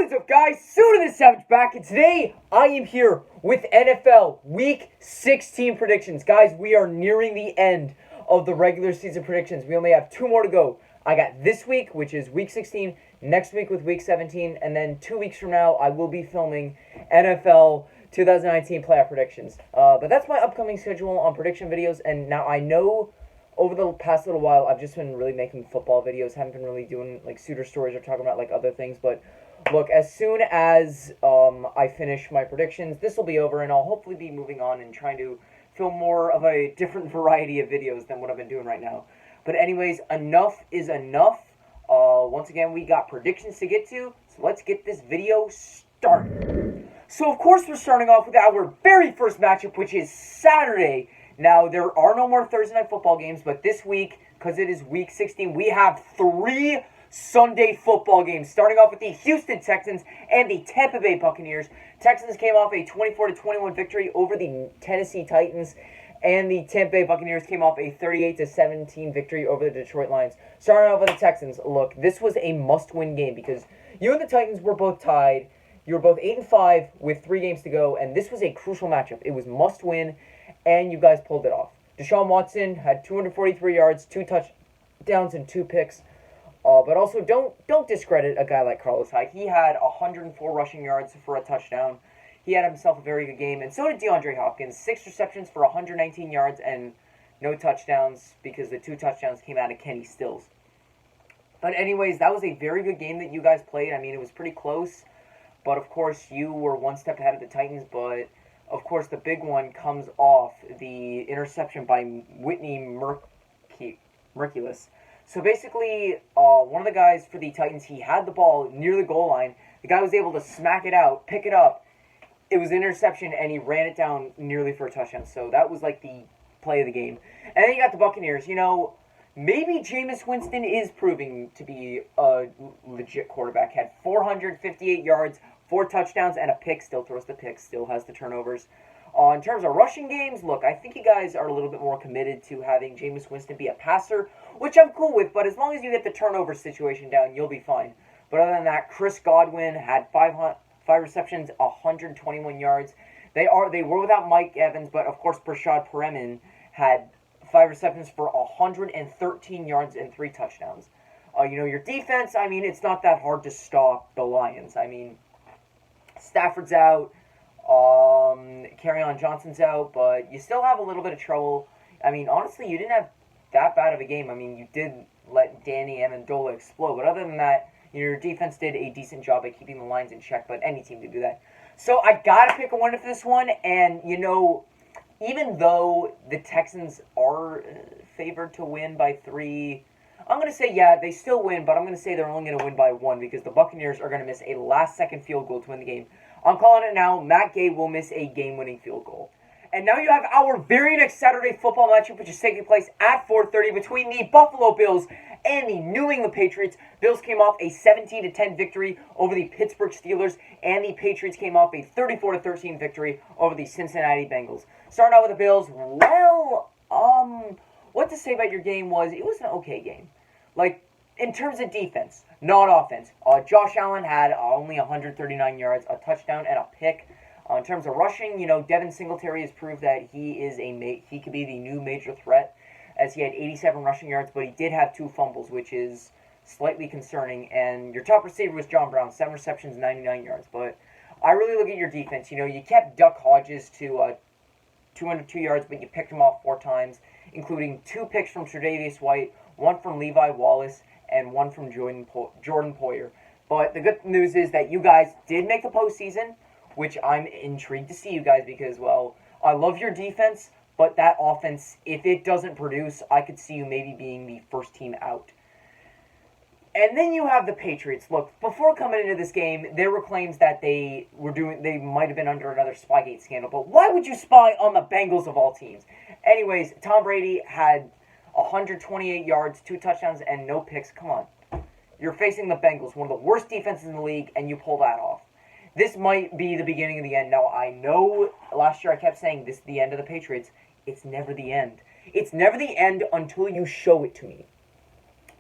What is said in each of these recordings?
What is up, guys? Soda the Savage back, and today I am here with NFL Week 16 predictions. Guys, we are nearing the end of the regular season predictions. We only have two more to go. I got this week, which is Week 16, next week with Week 17, and then 2 weeks from now I will be filming NFL 2019 playoff predictions. But that's my upcoming schedule on prediction videos, and now I know over the past little while, I've just been really making football videos. Haven't been really doing like Suitor stories or talking about like other things. But look, as soon as I finish my predictions, this will be over, and I'll hopefully be moving on and trying to film more of a different variety of videos than what I've been doing right now. But anyways, enough is enough. Once again, we got predictions to get to, so let's get this video started. So of course, we're starting off with our very first matchup, which is Saturday. Now, there are no more Thursday Night Football games, but this week, because it is Week 16, we have 3 Sunday football games, starting off with the Houston Texans and the Tampa Bay Buccaneers. Texans came off a 24-21 victory over the Tennessee Titans, and the Tampa Bay Buccaneers came off a 38-17 victory over the Detroit Lions. Starting off with the Texans, look, this was a must-win game because you and the Titans were both tied. You were both 8-5 with 3 games to go, and this was a crucial matchup. It was must-win, and you guys pulled it off. Deshaun Watson had 243 yards, 2 touchdowns, and 2 picks. But also, don't discredit a guy like Carlos Hyde. He had 104 rushing yards for a touchdown. He had himself a very good game, and so did DeAndre Hopkins. 6 receptions for 119 yards and no touchdowns because the 2 touchdowns came out of Kenny Stills. But anyways, that was a very good game that you guys played. I mean, it was pretty close. But of course, you were one step ahead of the Titans, but of course, the big one comes off the interception by Whitney Mercilus. So basically, one of the guys for the Titans, he had the ball near the goal line. The guy was able to smack it out, pick it up. It was an interception, and he ran it down nearly for a touchdown. So that was like the play of the game. And then you got the Buccaneers. You know, maybe Jameis Winston is proving to be a legit quarterback. Had 458 yards, 4 touchdowns, and a pick. Still throws the picks, still has the turnovers. In terms of rushing games, look, I think you guys are a little bit more committed to having Jameis Winston be a passer, which I'm cool with, but as long as you get the turnover situation down, you'll be fine. But other than that, Chris Godwin had 5 receptions, 121 yards. They were without Mike Evans, but of course, Brashad Perriman had 5 receptions for 113 yards and 3 touchdowns. Your defense, I mean, it's not that hard to stop the Lions. I mean, Stafford's out, Kerryon Johnson's out, but you still have a little bit of trouble. I mean, honestly, you didn't have that bad of a game. I mean, you did let Danny Amendola explode, but other than that, your defense did a decent job at keeping the Lions in check, but any team could do that. So I gotta pick a winner for this one, and even though the Texans are favored to win by 3, I'm going to say, yeah, they still win, but I'm going to say they're only going to win by 1 because the Buccaneers are going to miss a last-second field goal to win the game. I'm calling it now. Matt Gay will miss a game-winning field goal. And now you have our very next Saturday football matchup, which is taking place at 4:30 between the Buffalo Bills and the New England Patriots. Bills came off a 17-10 victory over the Pittsburgh Steelers, and the Patriots came off a 34-13 victory over the Cincinnati Bengals. Starting out with the Bills, well, what to say about your game was, it was an okay game. Like, in terms of defense, not offense. Josh Allen had only 139 yards, a touchdown, and a pick. In terms of rushing, Devin Singletary has proved that he could be the new major threat, as he had 87 rushing yards, but he did have 2 fumbles, which is slightly concerning. And your top receiver was John Brown, 7 receptions, 99 yards. But I really look at your defense. You kept Duck Hodges to 202 yards, but you picked him off 4 times, including 2 picks from Tre'Davious White, 1 from Levi Wallace, and 1 from Jordan Poyer. But the good news is that you guys did make the postseason, which I'm intrigued to see you guys because, well, I love your defense, but that offense, if it doesn't produce, I could see you maybe being the first team out. And then you have the Patriots. Look, before coming into this game, there were claims that they might have been under another Spygate scandal, but why would you spy on the Bengals of all teams? Anyways, Tom Brady had 128 yards, 2 touchdowns, and no picks. Come on. You're facing the Bengals, one of the worst defenses in the league, and you pull that off. This might be the beginning of the end. Now, I know last year I kept saying this is the end of the Patriots. It's never the end. It's never the end until you show it to me.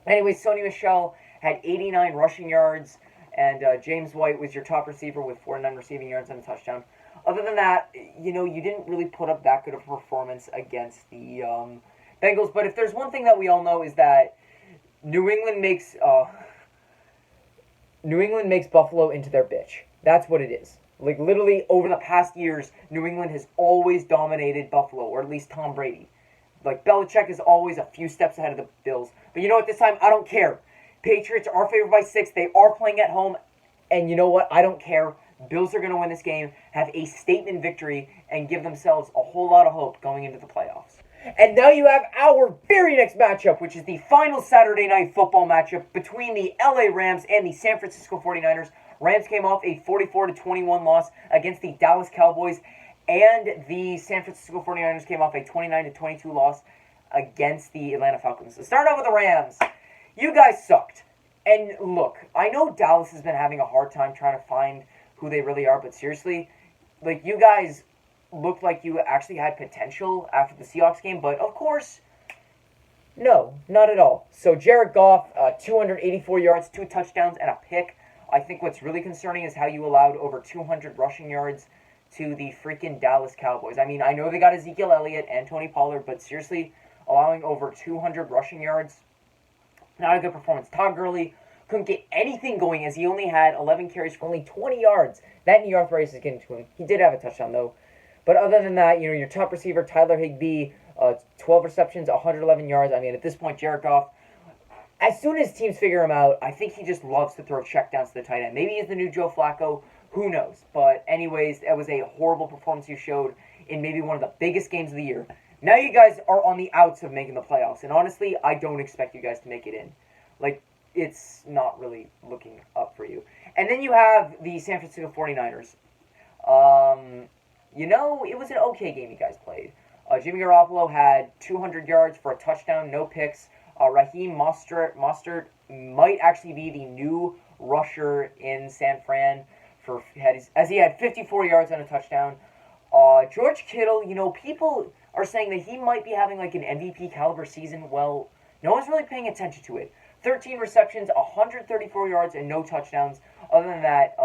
Anyway, Sony Michel had 89 rushing yards and James White was your top receiver with 49 receiving yards and a touchdown. Other than that, you didn't really put up that good of a performance against the Bengals. But if there's one thing that we all know is that New England makes Buffalo into their bitch. That's what it is. Like, literally, over the past years, New England has always dominated Buffalo, or at least Tom Brady. Like, Belichick is always a few steps ahead of the Bills. But you know what? This time, I don't care. Patriots are favored by 6. They are playing at home. And you know what? I don't care. Bills are going to win this game, have a statement victory, and give themselves a whole lot of hope going into the playoffs. And now you have our very next matchup, which is the final Saturday Night Football matchup between the LA Rams and the San Francisco 49ers. Rams came off a 44-21 loss against the Dallas Cowboys, and the San Francisco 49ers came off a 29-22 loss against the Atlanta Falcons. So start out with the Rams. You guys sucked. And look, I know Dallas has been having a hard time trying to find who they really are, but seriously, like, you guys looked like you actually had potential after the Seahawks game, but of course, no, not at all. So Jared Goff, 284 yards, 2 touchdowns, and a pick. I think what's really concerning is how you allowed over 200 rushing yards to the freaking Dallas Cowboys. I mean, I know they got Ezekiel Elliott and Tony Pollard, but seriously, allowing over 200 rushing yards, not a good performance. Todd Gurley couldn't get anything going as he only had 11 carries for only 20 yards. That knee arthritis is getting to him. He did have a touchdown, though. But other than that, your top receiver, Tyler Higbee, 12 receptions, 111 yards. I mean, at this point, Jared Goff, as soon as teams figure him out, I think he just loves to throw checkdowns to the tight end. Maybe he's the new Joe Flacco. Who knows? But anyways, that was a horrible performance you showed in maybe one of the biggest games of the year. Now you guys are on the outs of making the playoffs. And honestly, I don't expect you guys to make it in. Like, it's not really looking up for you. And then you have the San Francisco 49ers. It was an okay game you guys played. Jimmy Garoppolo had 200 yards for a touchdown, no picks. Raheem Mostert might actually be the new rusher in San Fran as he had 54 yards and a touchdown. George Kittle, people are saying that he might be having like an MVP caliber season. Well, no one's really paying attention to it. 13 receptions, 134 yards, and no touchdowns. Other than that,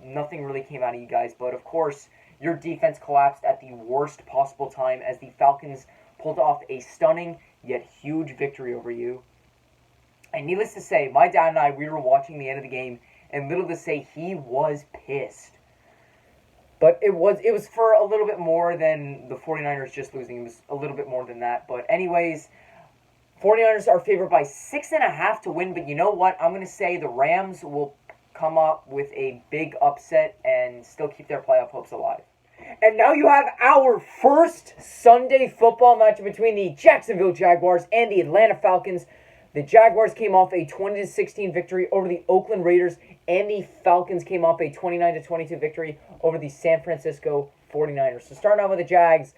nothing really came out of you guys. But of course, your defense collapsed at the worst possible time as the Falcons pulled off a stunning yet huge victory over you. And needless to say, my dad and I, we were watching the end of the game, and little to say, he was pissed. But it was for a little bit more than the 49ers just losing. It was a little bit more than that. But anyways, 49ers are favored by 6.5 to win. But you know what? I'm going to say the Rams will come up with a big upset and still keep their playoff hopes alive. And now you have our first Sunday football match between the Jacksonville Jaguars and the Atlanta Falcons. The Jaguars came off a 20-16 victory over the Oakland Raiders, and the Falcons came off a 29-22 victory over the San Francisco 49ers. So starting out with the Jags,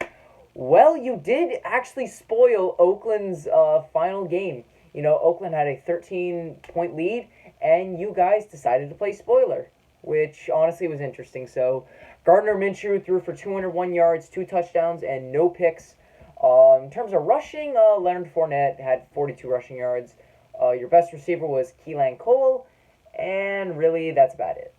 well, you did actually spoil Oakland's final game. Oakland had a 13-point lead, and you guys decided to play spoiler, which honestly was interesting. So Gardner Minshew threw for 201 yards, 2 touchdowns, and no picks. In terms of rushing, Leonard Fournette had 42 rushing yards. Your best receiver was Keelan Cole, and really, that's about it.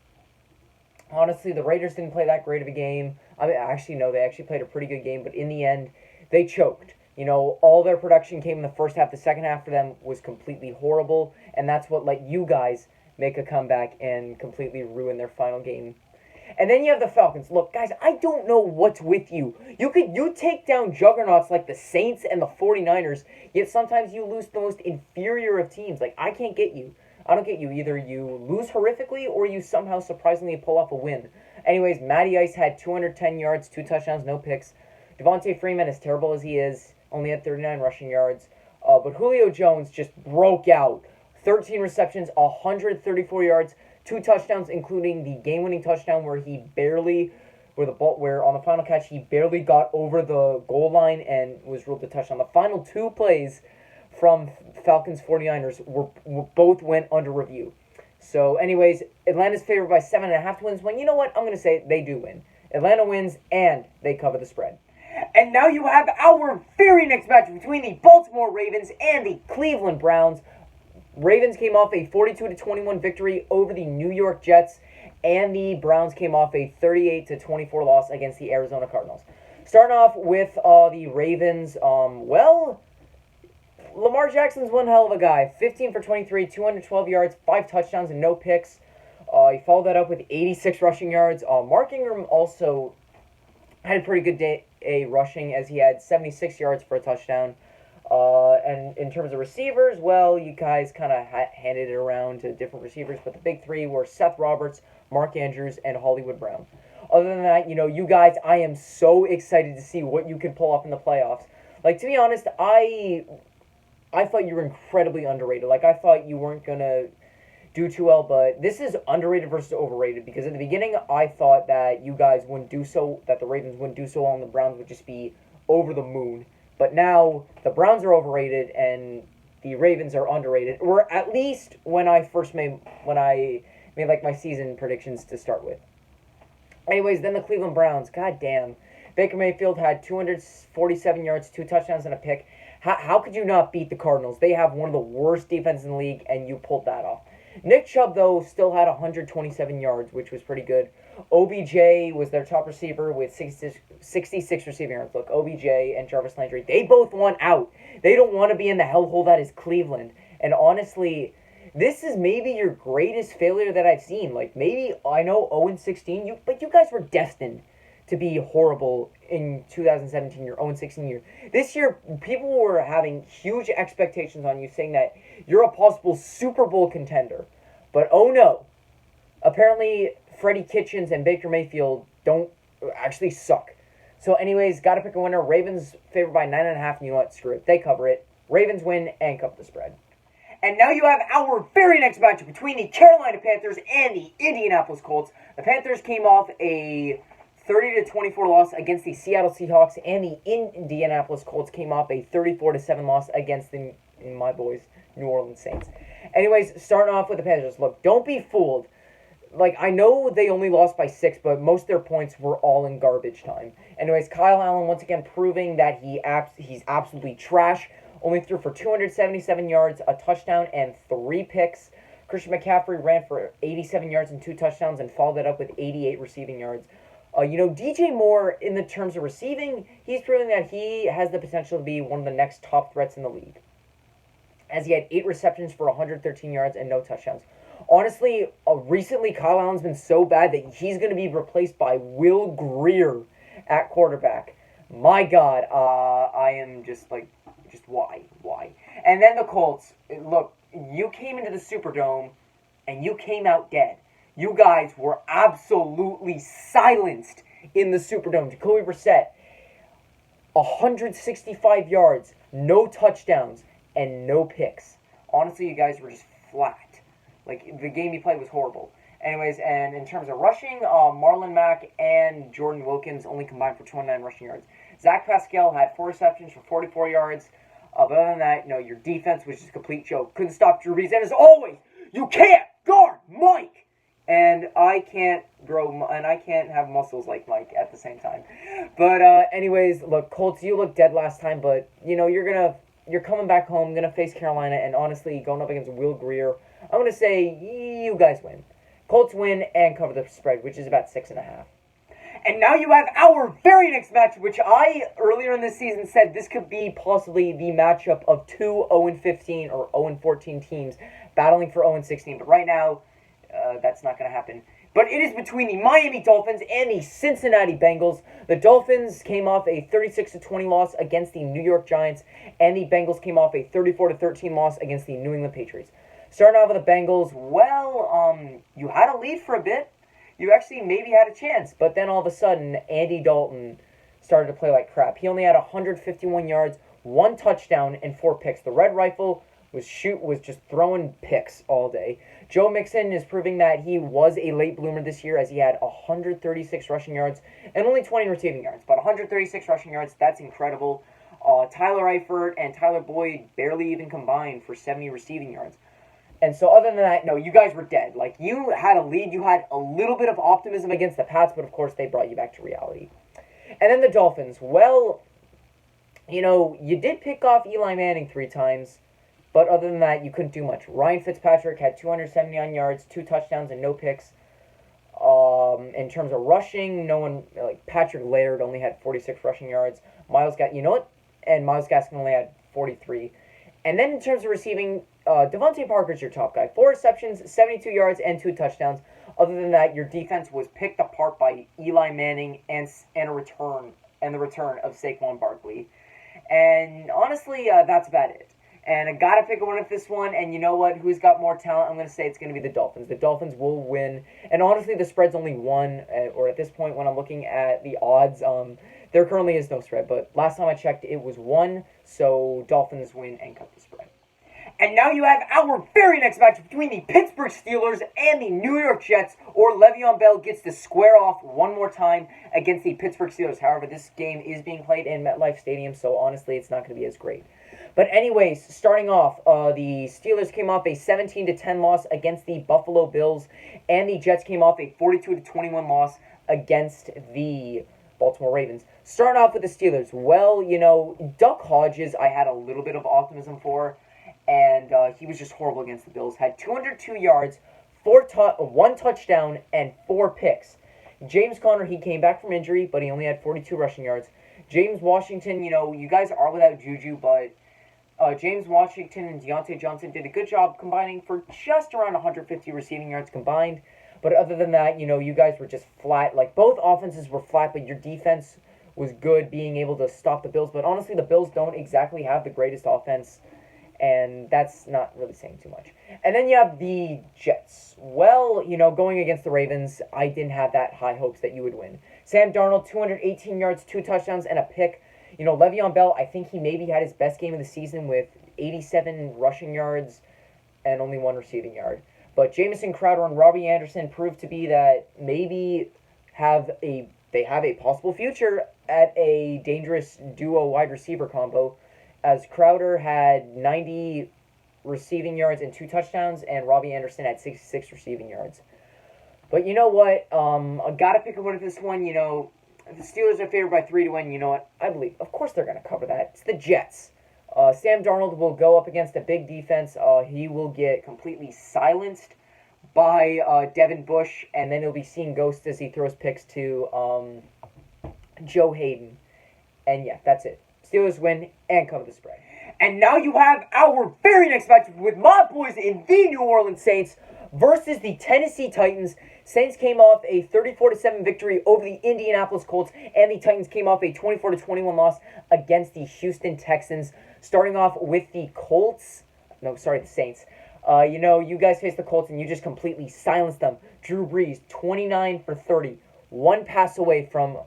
Honestly, the Raiders didn't play that great of a game. I mean, actually, no, they actually played a pretty good game, but in the end, they choked. All their production came in the first half. The second half for them was completely horrible, and that's what let you guys make a comeback and completely ruin their final game. And then you have the Falcons. Look, guys, I don't know what's with you. You take down juggernauts like the Saints and the 49ers, yet sometimes you lose the most inferior of teams. Like, I can't get you. I don't get you. Either you lose horrifically or you somehow surprisingly pull off a win. Anyways, Matty Ice had 210 yards, 2 touchdowns, no picks. Devontae Freeman, as terrible as he is, only had 39 rushing yards. But Julio Jones just broke out. 13 receptions, 134 yards, 2 touchdowns, including the game-winning touchdown where on the final catch he barely got over the goal line and was ruled a touchdown. The final 2 plays from Falcons 49ers both went under review. So, anyways, Atlanta's favored by 7.5 to win. Well, you know what? I'm going to say they do win. Atlanta wins and they cover the spread. And now you have our very next match between the Baltimore Ravens and the Cleveland Browns. Ravens came off a 42-21 victory over the New York Jets, and the Browns came off a 38-24 loss against the Arizona Cardinals. Starting off with the Ravens, Lamar Jackson's one hell of a guy. 15 for 23, 212 yards, 5 touchdowns, and no picks. He followed that up with 86 rushing yards. Mark Ingram also had a pretty good day rushing, as he had 76 yards for a touchdown. And in terms of receivers, well, you guys kind of handed it around to different receivers, but the big three were Seth Roberts, Mark Andrews, and Hollywood Brown. Other than that, you guys, I am so excited to see what you can pull off in the playoffs. Like, to be honest, I thought you were incredibly underrated. Like, I thought you weren't going to do too well, but this is underrated versus overrated, because at the beginning, I thought that you guys wouldn't do so, that the Ravens wouldn't do so well, and the Browns would just be over the moon. But now, the Browns are overrated, and the Ravens are underrated, or at least when I made like my season predictions to start with. Anyways, then the Cleveland Browns, goddamn. Baker Mayfield had 247 yards, 2 touchdowns, and a pick. How could you not beat the Cardinals? They have one of the worst defenses in the league, and you pulled that off. Nick Chubb, though, still had 127 yards, which was pretty good. OBJ was their top receiver with 66 receiving yards. Look, OBJ and Jarvis Landry, they both want out. They don't want to be in the hellhole that is Cleveland. And honestly, this is maybe your greatest failure that I've seen. Like, maybe, I know 0-16, but you guys were destined to be horrible in 2017, your 0-16 year. This year, people were having huge expectations on you, saying that you're a possible Super Bowl contender. But oh no. Apparently, Freddie Kitchens and Baker Mayfield don't actually suck. So anyways, got to pick a winner. Ravens favored by 9.5, and you know what? Screw it. They cover it. Ravens win and cover the spread. And now you have our very next matchup between the Carolina Panthers and the Indianapolis Colts. The Panthers came off a 30-24 loss against the Seattle Seahawks, and the Indianapolis Colts came off a 34-7 loss against my boys, New Orleans Saints. Anyways, starting off with the Panthers. Look, don't be fooled. Like, I know they only lost by 6, but most of their points were all in garbage time. Anyways, Kyle Allen once again proving that he's absolutely trash. Only threw for 277 yards, a touchdown, and 3 picks. Christian McCaffrey ran for 87 yards and 2 touchdowns and followed that up with 88 receiving yards. DJ Moore, in the terms of receiving, he's proving that he has the potential to be one of the next top threats in the league, as he had 8 receptions for 113 yards and no touchdowns. Honestly, recently Kyle Allen's been so bad that he's going to be replaced by Will Grier at quarterback. My God, I am just why? And then the Colts, look, you came into the Superdome and you came out dead. You guys were absolutely silenced in the Superdome. Jacoby Brissett, 165 yards, no touchdowns, and no picks. Honestly, you guys were just flat. Like, the game you played was horrible. Anyways, and in terms of rushing, Marlon Mack and Jordan Wilkins only combined for 29 rushing yards. Zach Pascal had 4 receptions for 44 yards. But other than that, your defense was just a complete joke. Couldn't stop Drew Brees. And as always, you can't guard Mike! And I can't have muscles like Mike at the same time. But anyways, look, Colts, you looked dead last time, but you're coming back home, gonna face Carolina, and honestly, going up against Will Grier, I'm gonna say you guys win. Colts win and cover the spread, which is about 6.5. And now you have our very next match, which I, earlier in this season, said this could be possibly the matchup of 2 0-15 or 0-14 teams battling for 0-16. But right now, that's not going to happen. But it is between the Miami Dolphins and the Cincinnati Bengals. The Dolphins came off a 36-20 loss against the New York Giants, and the Bengals came off a 34-13 loss against the New England Patriots. Starting off with the Bengals, you had a lead for a bit. You actually maybe had a chance, but then all of a sudden, Andy Dalton started to play like crap. He only had 151 yards, 1 touchdown, and 4 picks. The Red Rifle was just throwing picks all day. Joe Mixon is proving that he was a late bloomer this year, as he had 136 rushing yards and only 20 receiving yards. But 136 rushing yards, that's incredible. Tyler Eifert and Tyler Boyd barely even combined for 70 receiving yards. And so other than that, no, you guys were dead. Like, you had a lead, you had a little bit of optimism against the Pats, but of course they brought you back to reality. And then the Dolphins, you did pick off Eli Manning 3 times, But other than that, you couldn't do much. Ryan Fitzpatrick had 279 yards, 2 touchdowns, and no picks. In terms of rushing, no one like Patrick Laird only had 46 rushing yards. Miles Gaskin only had 43. And then in terms of receiving, Devontae Parker's your top guy. 4 receptions, 72 yards, and 2 touchdowns. Other than that, your defense was picked apart by Eli Manning and the return of Saquon Barkley. And honestly, that's about it. And I gotta pick a winner for this one. And you know what? Who's got more talent? I'm gonna say it's gonna be the Dolphins. The Dolphins will win. And honestly, the spread's only 1. Or at this point, when I'm looking at the odds, there currently is no spread. But last time I checked, it was 1. So Dolphins win and cut the spread. And now you have our very next match between the Pittsburgh Steelers and the New York Jets, or Le'Veon Bell gets to square off one more time against the Pittsburgh Steelers. However, this game is being played in MetLife Stadium, so honestly, it's not going to be as great. But anyways, starting off, the Steelers came off a 17-10 loss against the Buffalo Bills, and the Jets came off a 42-21 loss against the Baltimore Ravens. Starting off with the Steelers, well, Duck Hodges I had a little bit of optimism for, and he was just horrible against the Bills. Had 202 yards, 1 touchdown, and 4 picks. James Conner, he came back from injury, but he only had 42 rushing yards. James Washington, you guys are without Juju, but James Washington and Deontay Johnson did a good job combining for just around 150 receiving yards combined. But other than that, you guys were just flat. Like, both offenses were flat, but your defense was good, being able to stop the Bills. But honestly, the Bills don't exactly have the greatest offense, and that's not really saying too much. And then you have the Jets. Well, going against the Ravens, I didn't have that high hopes that you would win. Sam Darnold, 218 yards, 2 touchdowns, and a pick. Le'Veon Bell, I think he maybe had his best game of the season with 87 rushing yards and only 1 receiving yard. But Jamison Crowder and Robbie Anderson proved to be that maybe they have a possible future at a dangerous duo wide receiver combo, as Crowder had 90 receiving yards and 2 touchdowns, and Robbie Anderson had 66 receiving yards. But you know what? I gotta pick a winner for this one. The Steelers are favored by 3 to win. You know what? I believe, of course, they're gonna cover that. It's the Jets. Sam Darnold will go up against a big defense. He will get completely silenced by Devin Bush, and then he'll be seeing ghosts as he throws picks to Joe Hayden. And yeah, that's it. Steelers win and cover the spread. And now you have our very next match with my boys in the New Orleans Saints versus the Tennessee Titans. Saints came off a 34-7 victory over the Indianapolis Colts, and the Titans came off a 24-21 loss against the Houston Texans. Starting off with the Saints. You guys faced the Colts and you just completely silenced them. Drew Brees, 29 for 30, 1 pass away from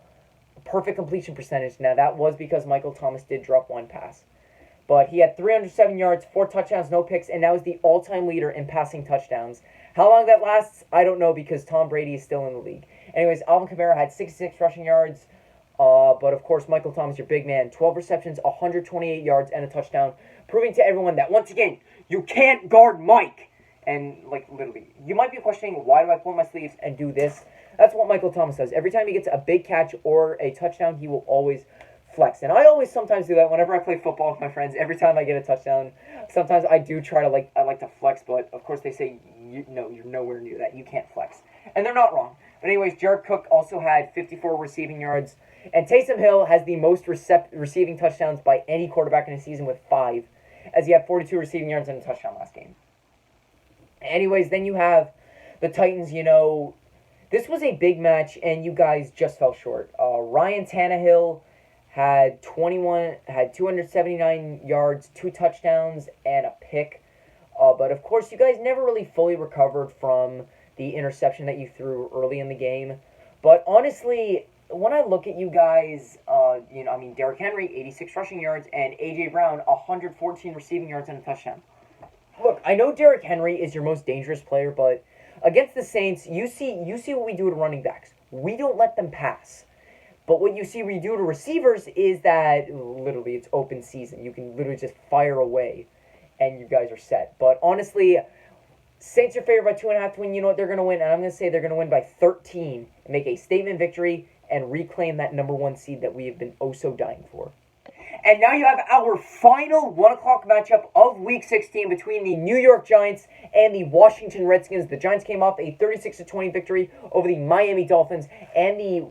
perfect completion percentage. Now, that was because Michael Thomas did drop 1 pass. But he had 307 yards, 4 touchdowns, no picks, and now is the all-time leader in passing touchdowns. How long that lasts, I don't know, because Tom Brady is still in the league. Anyways, Alvin Kamara had 66 rushing yards. But, of course, Michael Thomas, your big man, 12 receptions, 128 yards, and a touchdown, proving to everyone that, once again, you can't guard Mike. And, literally, you might be questioning, why do I pull my sleeves and do this? That's what Michael Thomas does. Every time he gets a big catch or a touchdown, he will always flex. And I always sometimes do that whenever I play football with my friends. Every time I get a touchdown, sometimes I do try to, I like to flex, but, of course, they say, no, you're nowhere near that. You can't flex. And they're not wrong. But anyways, Jared Cook also had 54 receiving yards. And Taysom Hill has the most receiving touchdowns by any quarterback in a season with 5, as he had 42 receiving yards and a touchdown last game. Anyways, then you have the Titans. This was a big match, and you guys just fell short. Ryan Tannehill had 279 yards, 2 touchdowns, and a pick. But, of course, you guys never really fully recovered from the interception that you threw early in the game. But, honestly, when I look at you guys, Derrick Henry, 86 rushing yards, and A.J. Brown, 114 receiving yards and a touchdown. Look, I know Derrick Henry is your most dangerous player, but against the Saints, you see what we do to running backs. We don't let them pass. But what you see we do to receivers is that, literally, it's open season. You can literally just fire away, and you guys are set. But honestly, Saints are favored by 2.5 to win. You know what? They're going to win, and I'm going to say they're going to win by 13 and make a statement victory and reclaim that number 1 seed that we have been oh so dying for. And now you have our final 1 o'clock matchup of Week 16 between the New York Giants and the Washington Redskins. The Giants came off a 36-20 victory over the Miami Dolphins, and the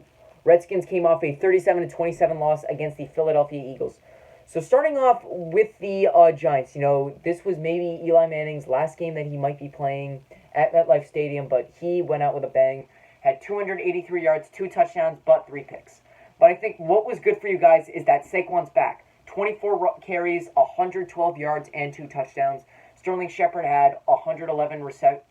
Redskins came off a 37-27 loss against the Philadelphia Eagles. So starting off with the Giants, this was maybe Eli Manning's last game that he might be playing at MetLife Stadium, but he went out with a bang, had 283 yards, 2 touchdowns, but 3 picks. But I think what was good for you guys is that Saquon's back. 24 carries, 112 yards, and 2 touchdowns. Sterling Shepard had 111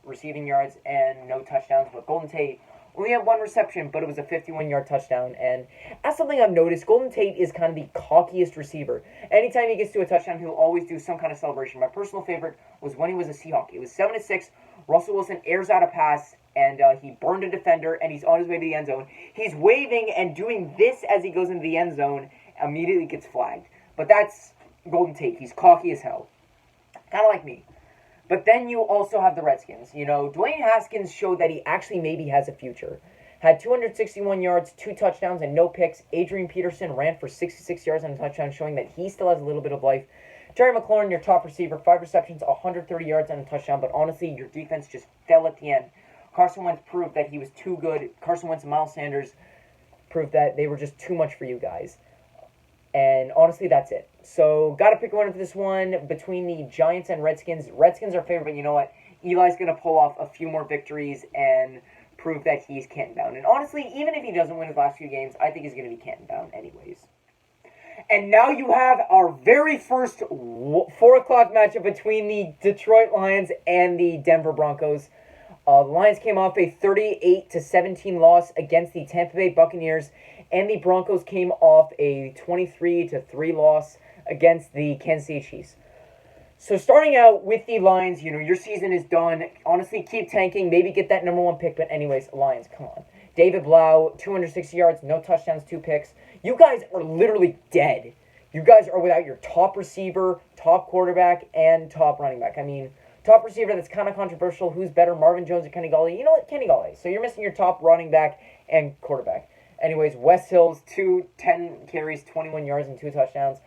receiving yards and no touchdowns, but Golden Tate only had 1 reception, but it was a 51-yard touchdown. And that's something I've noticed. Golden Tate is kind of the cockiest receiver. Anytime he gets to a touchdown, he'll always do some kind of celebration. My personal favorite was when he was a Seahawk. It was 7-6. Russell Wilson airs out a pass, and he burned a defender, and he's on his way to the end zone. He's waving and doing this as he goes into the end zone, immediately gets flagged. But that's Golden Tate. He's cocky as hell. Kind of like me. But then you also have the Redskins. Dwayne Haskins showed that he actually maybe has a future. Had 261 yards, 2 touchdowns, and no picks. Adrian Peterson ran for 66 yards and a touchdown, showing that he still has a little bit of life. Terry McLaurin, your top receiver, 5 receptions, 130 yards, and a touchdown. But honestly, your defense just fell at the end. Carson Wentz proved that he was too good. Carson Wentz and Miles Sanders proved that they were just too much for you guys. And honestly, that's it. So, got to pick a winner for this one between the Giants and Redskins. Redskins are favored, but you know what? Eli's going to pull off a few more victories and prove that he's Canton bound. And honestly, even if he doesn't win his last few games, I think he's going to be Canton bound anyways. And now you have our very first 4 o'clock matchup between the Detroit Lions and the Denver Broncos. The Lions came off a 38-17 loss against the Tampa Bay Buccaneers, and the Broncos came off a 23-3 loss against the Kansas City Chiefs. So starting out with the Lions, your season is done. Honestly, keep tanking, maybe get that number 1 pick, but anyways, Lions, come on. David Blau, 260 yards, no touchdowns, 2 picks. You guys are literally dead. You guys are without your top receiver, top quarterback, and top running back. I mean, top receiver, that's kind of controversial. Who's better, Marvin Jones or Kenny Galladay? You know what? Kenny Galladay. So you're missing your top running back and quarterback. Anyways, Wes Hills, 10 carries, 21 yards, and 2 touchdowns.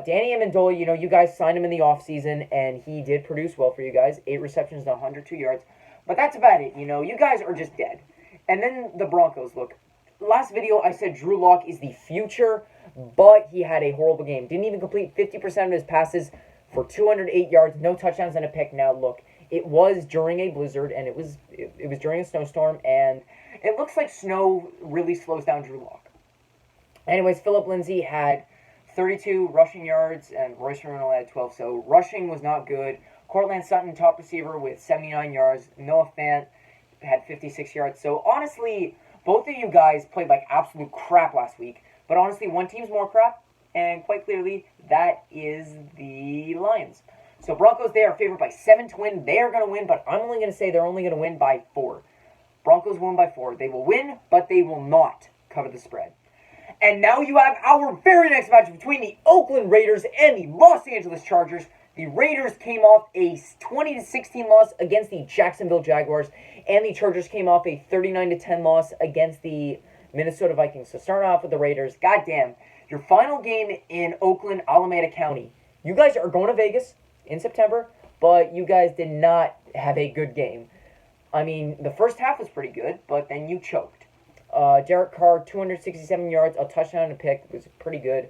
Danny Amendola, you guys signed him in the offseason, and he did produce well for you guys. 8 receptions and 102 yards. But that's about it. You guys are just dead. And then the Broncos, look. Last video, I said Drew Lock is the future, but he had a horrible game. Didn't even complete 50% of his passes for 208 yards, no touchdowns, and a pick. Now, look, it was during a blizzard, and it was during a snowstorm, and it looks like snow really slows down Drew Lock. Anyways, Philip Lindsay had 32 rushing yards, and Royce Freeman had 12, so rushing was not good. Cortland Sutton, top receiver, with 79 yards. Noah Fant had 56 yards. So, honestly, both of you guys played like absolute crap last week, but honestly, one team's more crap, and quite clearly, that is the Lions. So, Broncos, they are favored by 7 to win. They are going to win, but I'm only going to say they're only going to win by 4. Broncos win by 4. They will win, but they will not cover the spread. And now you have our very next match between the Oakland Raiders and the Los Angeles Chargers. The Raiders came off a 20-16 loss against the Jacksonville Jaguars, and the Chargers came off a 39-10 loss against the Minnesota Vikings. So starting off with the Raiders, goddamn, your final game in Oakland, Alameda County. You guys are going to Vegas in September, but you guys did not have a good game. I mean, the first half was pretty good, but then you choked. Derek Carr, 267 yards, a touchdown and a pick. It was pretty good.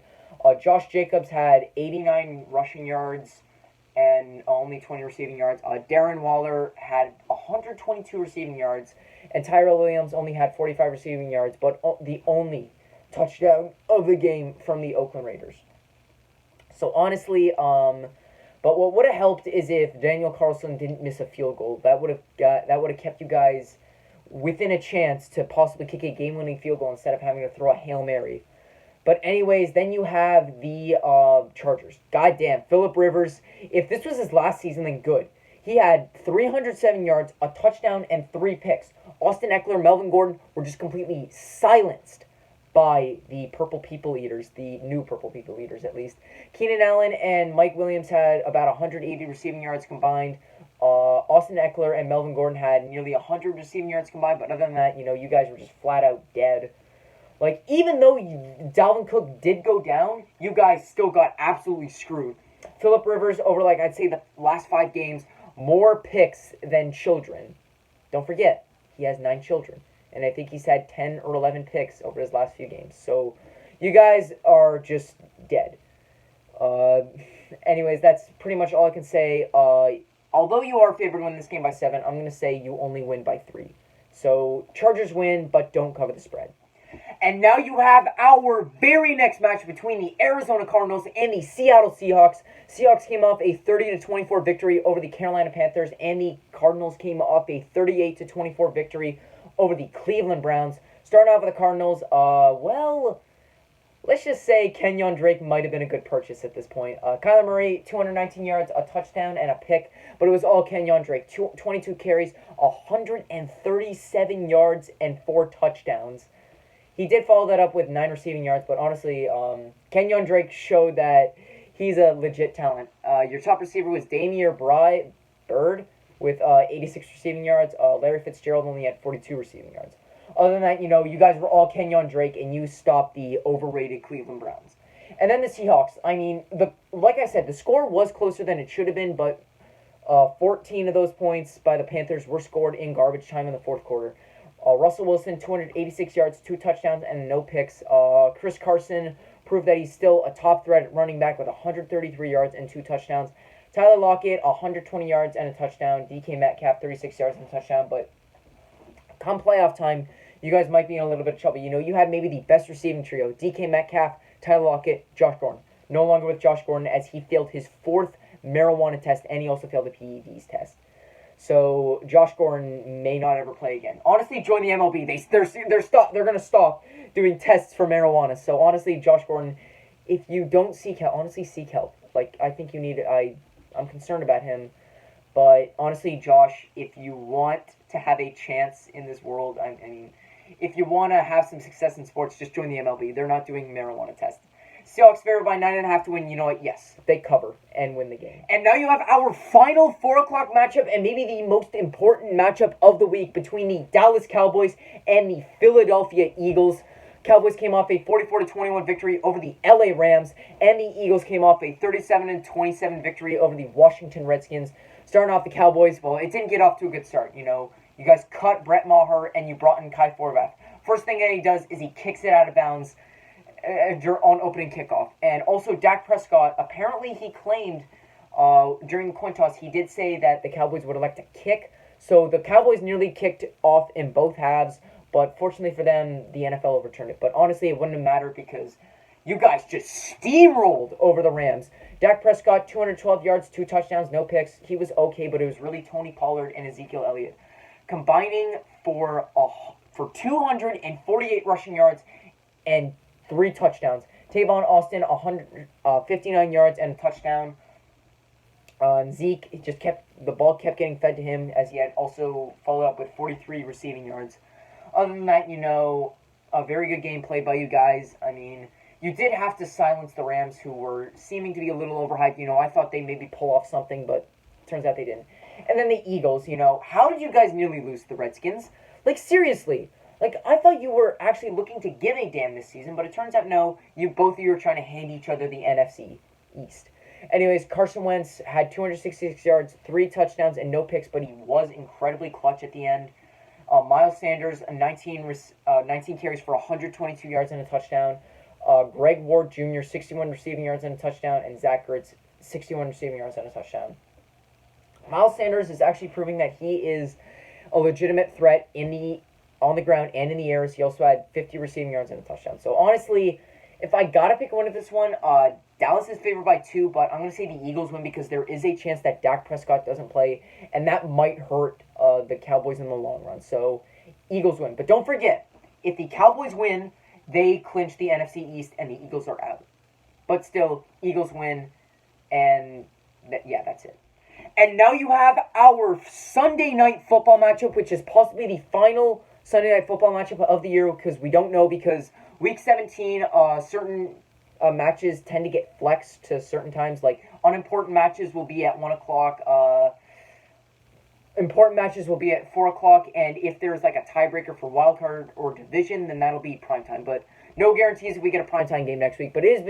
Josh Jacobs had 89 rushing yards and only 20 receiving yards. Darren Waller had 122 receiving yards, and Tyrell Williams only had 45 receiving yards, but the only touchdown of the game from the Oakland Raiders. So honestly, but what would have helped is if Daniel Carlson didn't miss a field goal. That would have kept you guys within a chance to possibly kick a game-winning field goal instead of having to throw a Hail Mary. But anyways, then you have the Chargers. Goddamn, Phillip Rivers. If this was his last season, then good. He had 307 yards, a touchdown, and 3 picks. Austin Eckler, Melvin Gordon were just completely silenced by the Purple People Eaters, the new Purple People Eaters at least. Keenan Allen and Mike Williams had about 180 receiving yards combined. Austin Eckler and Melvin Gordon had nearly 100 receiving yards combined, but other than that, you guys were just flat out dead. Like, even though Dalvin Cook did go down, you guys still got absolutely screwed. Phillip Rivers, over, like, I'd say the last 5 games, more picks than children. Don't forget, he has 9 children. And I think he's had 10 or 11 picks over his last few games. So, you guys are just dead. Anyways, that's pretty much all I can say. Although you are favored to win this game by 7, I'm going to say you only win by 3. So, Chargers win, but don't cover the spread. And now you have our very next match between the Arizona Cardinals and the Seattle Seahawks. Seahawks came off a 30-24 victory over the Carolina Panthers, and the Cardinals came off a 38-24 victory over the Cleveland Browns. Starting off with the Cardinals, let's just say Kenyon Drake might have been a good purchase at this point. Kyler Murray, 219 yards, a touchdown, and a pick, but it was all Kenyon Drake. 22 carries, 137 yards, and 4 touchdowns. He did follow that up with 9 receiving yards, but honestly, Kenyon Drake showed that he's a legit talent. Your top receiver was Damier Bird with 86 receiving yards. Larry Fitzgerald only had 42 receiving yards. Other than that, you guys were all Kenyon Drake, and you stopped the overrated Cleveland Browns. And then the Seahawks. I mean, like I said, the score was closer than it should have been, but 14 of those points by the Panthers were scored in garbage time in the fourth quarter. Russell Wilson, 286 yards, 2 touchdowns, and no picks. Chris Carson proved that he's still a top threat running back with 133 yards and 2 touchdowns. Tyler Lockett, 120 yards and a touchdown. DK Metcalf, 36 yards and a touchdown. But come playoff time, you guys might be in a little bit of trouble. You have maybe the best receiving trio. DK Metcalf, Tyler Lockett, Josh Gordon. No longer with Josh Gordon as he failed his 4th marijuana test, and he also failed the PEDs test. So Josh Gordon may not ever play again. Honestly, join the MLB. They're gonna stop doing tests for marijuana. So honestly, Josh Gordon, if you don't seek help, honestly seek help. Like, I think you need. I'm concerned about him, but honestly, Josh, if you want to have a chance in this world, I mean, if you want to have some success in sports, just join the MLB. They're not doing marijuana tests. Seahawks favored by 9.5 to win. You know what? Yes, they cover and win the game. And now you have our final 4 o'clock matchup, and maybe the most important matchup of the week between the Dallas Cowboys and the Philadelphia Eagles. Cowboys came off a 44-21 victory over the LA Rams, and the Eagles came off a 37-27 victory over the Washington Redskins. Starting off the Cowboys, well, it didn't get off to a good start. You guys cut Brett Maher and you brought in Kai Forbath. First thing that he does is he kicks it out of bounds on opening kickoff. And also Dak Prescott, apparently he claimed during the coin toss, he did say that the Cowboys would elect a kick. So the Cowboys nearly kicked off in both halves, but fortunately for them, the NFL overturned it. But honestly, it wouldn't have mattered because you guys just steamrolled over the Rams. Dak Prescott, 212 yards, 2 touchdowns, no picks. He was okay, but it was really Tony Pollard and Ezekiel Elliott combining for 248 rushing yards and 3 touchdowns. Tavon Austin, 159 yards and a touchdown. Zeke just the ball kept getting fed to him as he had also followed up with 43 receiving yards. Other than that, a very good game played by you guys. I mean, you did have to silence the Rams, who were seeming to be a little overhyped. I thought they maybe pull off something, but turns out they didn't. And then the Eagles, how did you guys nearly lose to the Redskins? Like, seriously. Like, I thought you were actually looking to give a damn this season, but it turns out no, both of you are trying to hand each other the NFC East. Anyways, Carson Wentz had 266 yards, 3 touchdowns, and no picks, but he was incredibly clutch at the end. Miles Sanders, 19 carries for 122 yards and a touchdown. Greg Ward Jr., 61 receiving yards and a touchdown. And Zach Ertz, 61 receiving yards and a touchdown. Miles Sanders is actually proving that he is a legitimate threat on the ground and in the air. He also had 50 receiving yards and a touchdown. So honestly, if I gotta pick one of this one, Dallas is favored by 2, but I'm gonna say the Eagles win because there is a chance that Dak Prescott doesn't play, and that might hurt the Cowboys in the long run. So Eagles win. But don't forget, if the Cowboys win, they clinch the NFC East and the Eagles are out. But still, Eagles win, and that's it. And now you have our Sunday night football matchup, which is possibly the final Sunday night football matchup of the year, because we don't know, because Week 17, certain matches tend to get flexed to certain times. Like, unimportant matches will be at 1 o'clock. important matches will Be at 4 o'clock, and if there's like a tiebreaker for wild card or division, then that'll be primetime. But no guarantees if we get a primetime primetime game next week. But it is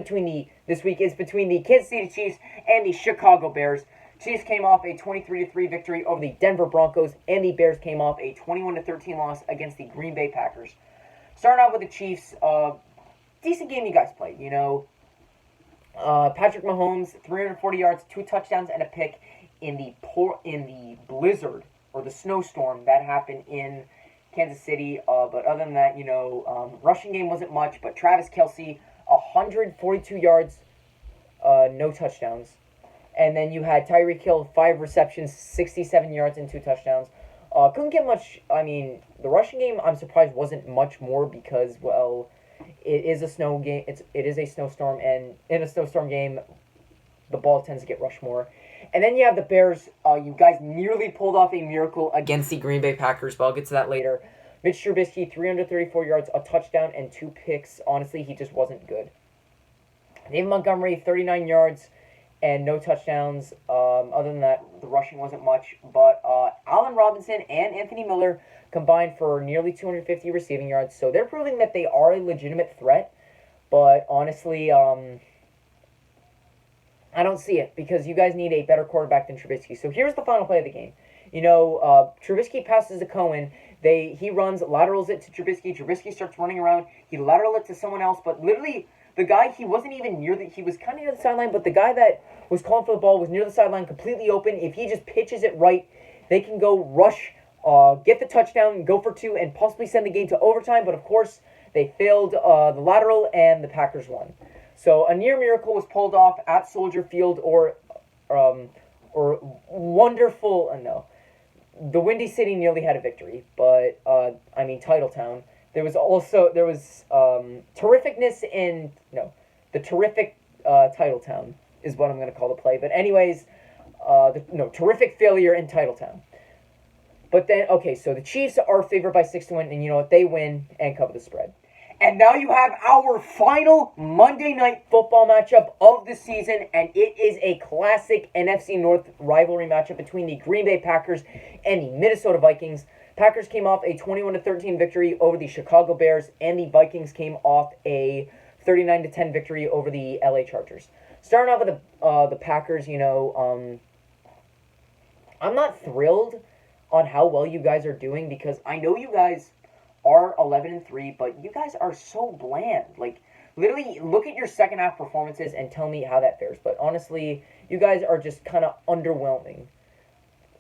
this week is between the Kansas City Chiefs and the Chicago Bears. Chiefs came off a 23-3 victory over the Denver Broncos, and the Bears came off a 21-13 loss against the Green Bay Packers. Starting out with the Chiefs, decent game you guys played. Patrick Mahomes, 340 yards, 2 touchdowns, and a pick in the blizzard or the snowstorm that happened in Kansas City. But other than that, rushing game wasn't much. But Travis Kelce, 142 yards, no touchdowns. And then you had Tyreek Hill, 5 receptions, 67 yards, and 2 touchdowns. Couldn't get much. I mean, the rushing game, I'm surprised, wasn't much more because, well, it is a snow game. It is a snowstorm, and in a snowstorm game, the ball tends to get rushed more. And then you have the Bears. You guys nearly pulled off a miracle against the Green Bay Packers, but I'll get to that later. Mitch Trubisky, 334 yards, a touchdown, and 2 picks. Honestly, he just wasn't good. David Montgomery, 39 yards, and no touchdowns. Other than that, the rushing wasn't much. But Allen Robinson and Anthony Miller combined for nearly 250 receiving yards. So they're proving that they are a legitimate threat. But honestly, I don't see it because you guys need a better quarterback than Trubisky. So here's the final play of the game. Trubisky passes to Cohen. He runs, laterals it to Trubisky. Trubisky starts running around. He laterals it to someone else, but literally the guy, he wasn't even he was kind of near the sideline, but the guy that was calling for the ball was near the sideline, completely open. If he just pitches it right, they can go rush, get the touchdown, go for 2, and possibly send the game to overtime. But of course, they failed the lateral, and the Packers won. So a near miracle was pulled off at Soldier Field, or wonderful. No, the Windy City nearly had a victory, but Titletown. There was terrificness in the terrific Titletown is what I'm going to call the play. But anyways, terrific failure in Titletown. But then so the Chiefs are favored by 6 to win, and you know what, they win and cover the spread. And now you have our final Monday Night Football matchup of the season, and it is a classic NFC North rivalry matchup between the Green Bay Packers and the Minnesota Vikings. Packers came off a 21-13 victory over the Chicago Bears, and the Vikings came off a 39-10 victory over the LA Chargers. Starting off with the Packers, I'm not thrilled on how well you guys are doing because I know you guys are 11-3, but you guys are so bland. Like, literally, look at your second half performances and tell me how that fares. But honestly, you guys are just kind of underwhelming.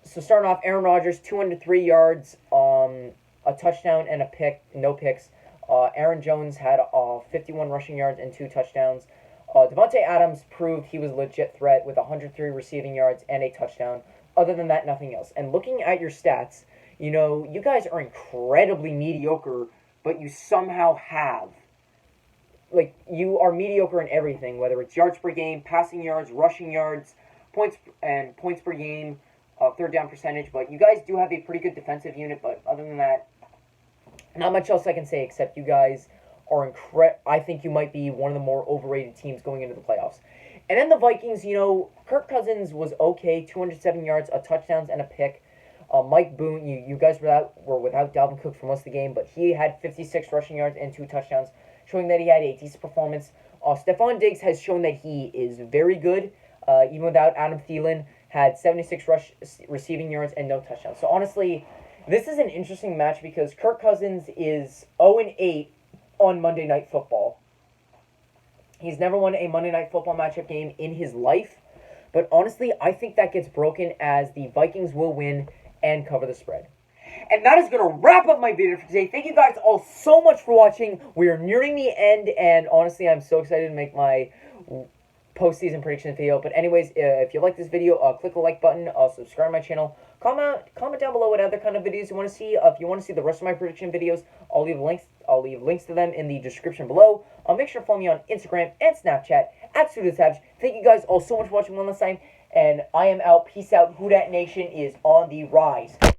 So starting off, Aaron Rodgers, 203 yards, a touchdown and a pick, no picks. Aaron Jones had 51 rushing yards and 2 touchdowns. Devontae Adams proved he was a legit threat with 103 receiving yards and a touchdown. Other than that, nothing else. And looking at your stats, you guys are incredibly mediocre, but you somehow have. You are mediocre in everything, whether it's yards per game, passing yards, rushing yards, points per game, third down percentage. But you guys do have a pretty good defensive unit, but other than that, not much else I can say except you guys are I think you might be one of the more overrated teams going into the playoffs. And then the Vikings, Kirk Cousins was okay, 207 yards, a touchdowns, and a pick. Mike Boone, you guys were without Dalvin Cook for most of the game, but he had 56 rushing yards and 2 touchdowns, showing that he had a decent performance. Stephon Diggs has shown that he is very good, even without Adam Thielen, had 76 receiving yards and no touchdowns. So honestly, this is an interesting match because Kirk Cousins is 0-8 on Monday Night Football. He's never won a Monday Night Football matchup game in his life, but honestly, I think that gets broken as the Vikings will win and cover the spread. And that is going to wrap up my video for today. Thank you guys all so much for watching. We are nearing the end, and honestly, I'm so excited to make my postseason prediction video. But anyways, if you like this video, click the like button, subscribe to my channel, comment down below what other kind of videos you want to see. If you want to see the rest of my prediction videos, I'll leave links to them in the description below. Make sure to follow me on Instagram and Snapchat at SudoSavage. Thank you guys all so much for watching one last time, and I am out. Peace out. Who Dat Nation is on the rise.